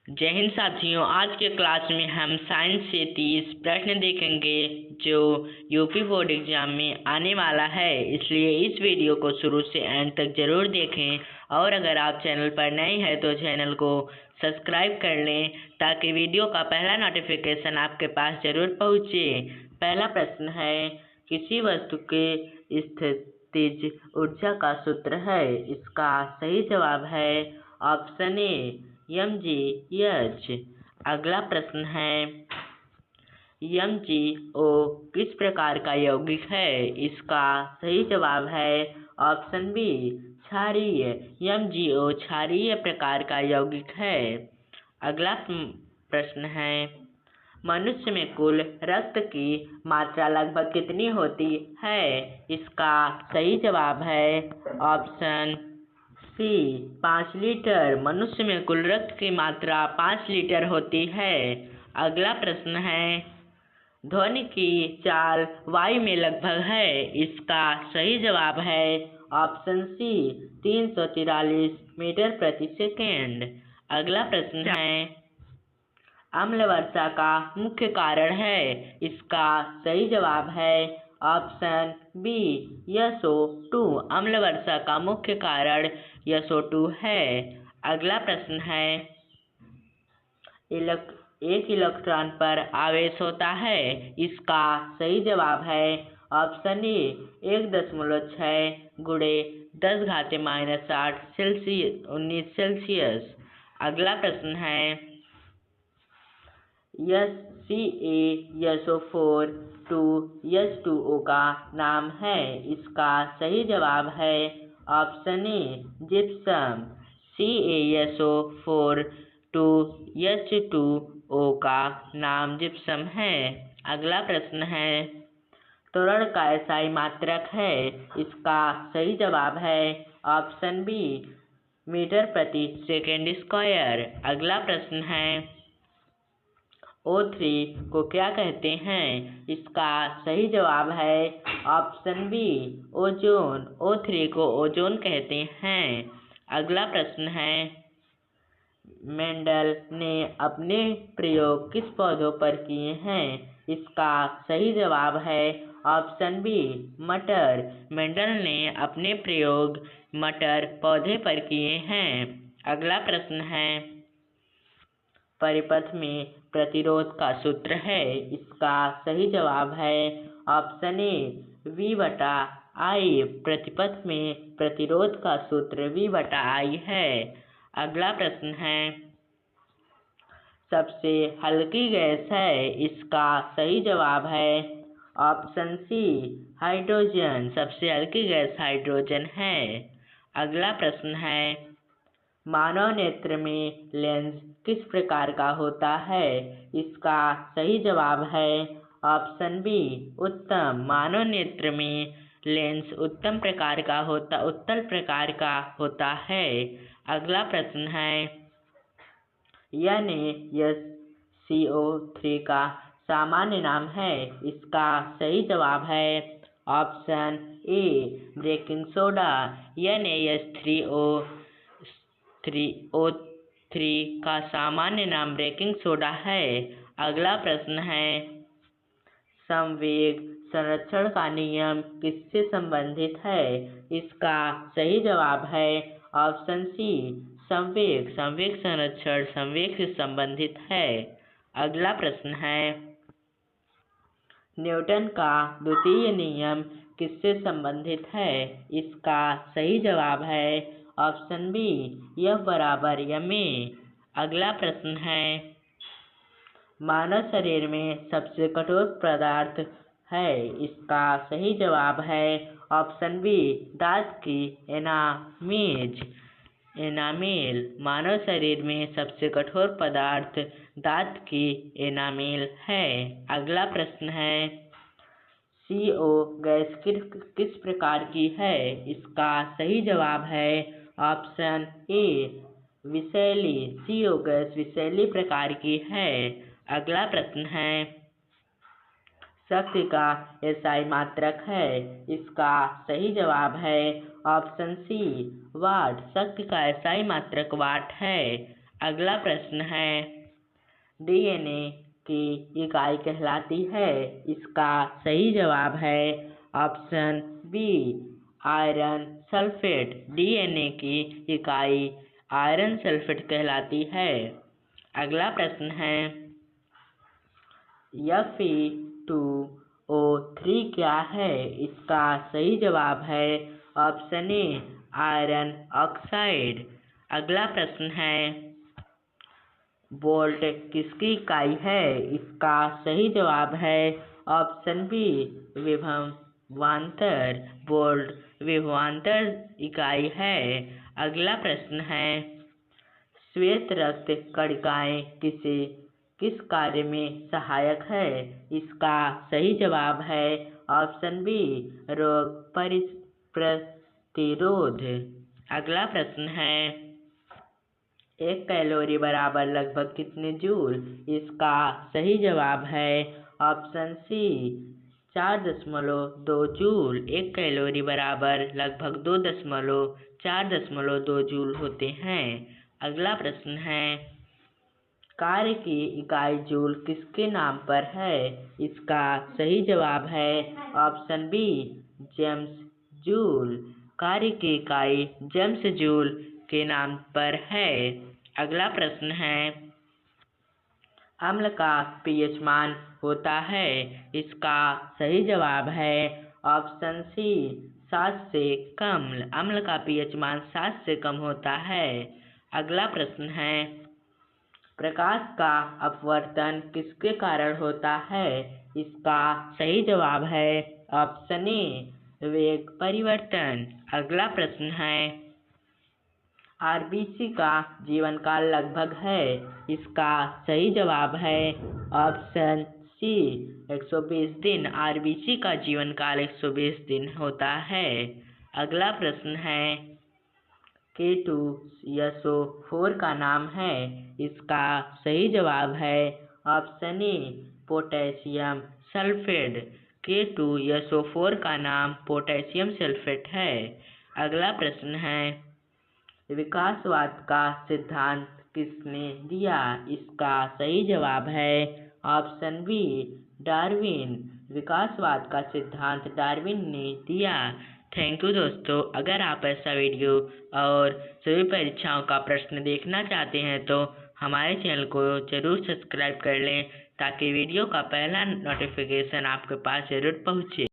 जय हिंद साथियों। आज के क्लास में हम साइंस से 30 प्रश्न देखेंगे जो यूपी बोर्ड एग्जाम में आने वाला है, इसलिए इस वीडियो को शुरू से एंड तक जरूर देखें। और अगर आप चैनल पर नए हैं तो चैनल को सब्सक्राइब कर लें ताकि वीडियो का पहला नोटिफिकेशन आपके पास जरूर पहुँचे। पहला प्रश्न है, किसी वस्तु के स्थितिज ऊर्जा का सूत्र है। इसका सही जवाब है ऑप्शन ए mgh। अगला प्रश्न है, MgO किस प्रकार का यौगिक है। इसका सही जवाब है ऑप्शन बी क्षारीय। MgO क्षारीय प्रकार का यौगिक है। अगला प्रश्न है, मनुष्य में कुल रक्त की मात्रा लगभग कितनी होती है। इसका सही जवाब है ऑप्शन सी 5 लीटर। मनुष्य में कुल रक्त की मात्रा 5 लीटर होती है। अगला प्रश्न है, ध्वनि की चाल वायु में लगभग है। इसका सही जवाब है ऑप्शन सी 343 मीटर प्रति सेकेंड। अगला प्रश्न है, अम्ल वर्षा का मुख्य कारण है। इसका सही जवाब है ऑप्शन बी SO2। अम्ल वर्षा का मुख्य कारण SO2 है। अगला प्रश्न है, एक इलेक्ट्रॉन पर आवेश होता है। इसका सही जवाब है ऑप्शन ए 1.6 गुणे 10⁻⁻8 19 सेल्सियस। अगला प्रश्न है, CaSO4 2H2O का नाम है। इसका सही जवाब है option A gypsum. CaSO4 2H2O का नाम जिप्सम है। अगला प्रश्न है, त्वरण का एसआई मात्रक है। इसका सही जवाब है ऑप्शन बी मीटर प्रति सेकेंड स्क्वायर। अगला प्रश्न है, O3 को क्या कहते हैं। इसका सही जवाब है ऑप्शन बी ओजोन। O3 को ओजोन कहते हैं। अगला प्रश्न है, मेंडल ने अपने प्रयोग किस पौधों पर किए हैं। इसका सही जवाब है ऑप्शन बी मटर। मेंडल ने अपने प्रयोग मटर पौधे पर किए हैं। अगला प्रश्न है, परिपथ में प्रतिरोध का सूत्र है। इसका सही जवाब है ऑप्शन ए V/I। प्रतिपथ में प्रतिरोध का सूत्र V/I है। अगला प्रश्न है, सबसे हल्की गैस है। इसका सही जवाब है ऑप्शन सी हाइड्रोजन। सबसे हल्की गैस हाइड्रोजन है। अगला प्रश्न है, मानव नेत्र में लेंस किस प्रकार का होता है। इसका सही जवाब है ऑप्शन बी उत्तम। मानव नेत्र में लेंस उत्तल प्रकार का होता है। अगला प्रश्न है, NaCO3 का सामान्य नाम है। इसका सही जवाब है option A baking soda. NaS3O3 का सामान्य नाम बेकिंग सोडा है। अगला प्रश्न है, संवेग संरक्षण का नियम किससे संबंधित है। इसका सही जवाब है ऑप्शन सी संवेग संरक्षण संवेग से संबंधित है। अगला प्रश्न है, न्यूटन का द्वितीय नियम किससे संबंधित है। इसका सही जवाब है ऑप्शन बी F/ma। अगला प्रश्न है, मानव शरीर में सबसे कठोर पदार्थ है। इसका सही जवाब है ऑप्शन बी दांत की एनामेल। मानव शरीर में सबसे कठोर पदार्थ दांत की एनामेल है। अगला प्रश्न है, CO गैस किस प्रकार की है। इसका सही जवाब है ऑप्शन ए विषैली। CO गैस विषैली प्रकार की है। अगला प्रश्न है, शक्ति का एसआई मात्रक है। इसका सही जवाब है ऑप्शन सी वाट। शक्ति का एसआई मात्रक वाट है। अगला प्रश्न है, डीएनए की इकाई कहलाती है। इसका सही जवाब है option B, iron sulphate. DNA की इकाई आयरन सल्फेट कहलाती है। अगला प्रश्न है, Fe2O3 क्या है? इसका सही जवाब है ऑप्शन ए, आयरन ऑक्साइड। अगला प्रश्न है, वोल्ट किसकी इकाई है? इसका सही जवाब है ऑप्शन बी, विभवांतर। वोल्ट विभवांतर इकाई है। अगला प्रश्न है, श्वेत रक्त कणिकाएं किस कार्य में सहायक है? इसका सही जवाब है ऑप्शन बी, रोग प्रतिरोध। अगला प्रश्न है, 1 कैलोरी बराबर लगभग कितने जूल? इसका सही जवाब है ऑप्शन सी, 4.2 जूल। 1 कैलोरी बराबर लगभग 4.2 जूल होते हैं। अगला प्रश्न है, कार्य की इकाई जूल किसके नाम पर है? इसका सही जवाब है ऑप्शन बी, जेम्स जूल। कार्य की इकाई जेम्स जूल के नाम पर है। अगला प्रश्न है, अम्ल का पीएच मान होता है। इसका सही जवाब है ऑप्शन सी, 7 से कम। अम्ल का पीएच मान 7 से कम होता है। अगला प्रश्न है, प्रकाश का अपवर्तन किसके कारण होता है? इसका सही जवाब है ऑप्शन ए, वेग परिवर्तन। अगला प्रश्न है, आरबीसी का जीवन काल लगभग है। इसका सही जवाब है ऑप्शन सी, 120 दिन। आरबीसी का जीवन काल 120 दिन होता है। अगला प्रश्न है, K2SO4 का नाम है। इसका सही जवाब है option A, potassium sulphate. K2SO4 का नाम पोटेशियम सल्फेट है। अगला प्रश्न है, विकासवाद का सिद्धांत किसने दिया? इसका सही जवाब है ऑप्शन बी, डार्विन। विकासवाद का सिद्धांत डार्विन ने दिया। थैंक यू दोस्तों। अगर आप ऐसा वीडियो और सभी परीक्षाओं का प्रश्न देखना चाहते हैं तो हमारे चैनल को जरूर सब्सक्राइब कर लें, ताकि वीडियो का पहला नोटिफिकेशन आपके पास जरूर पहुँचे।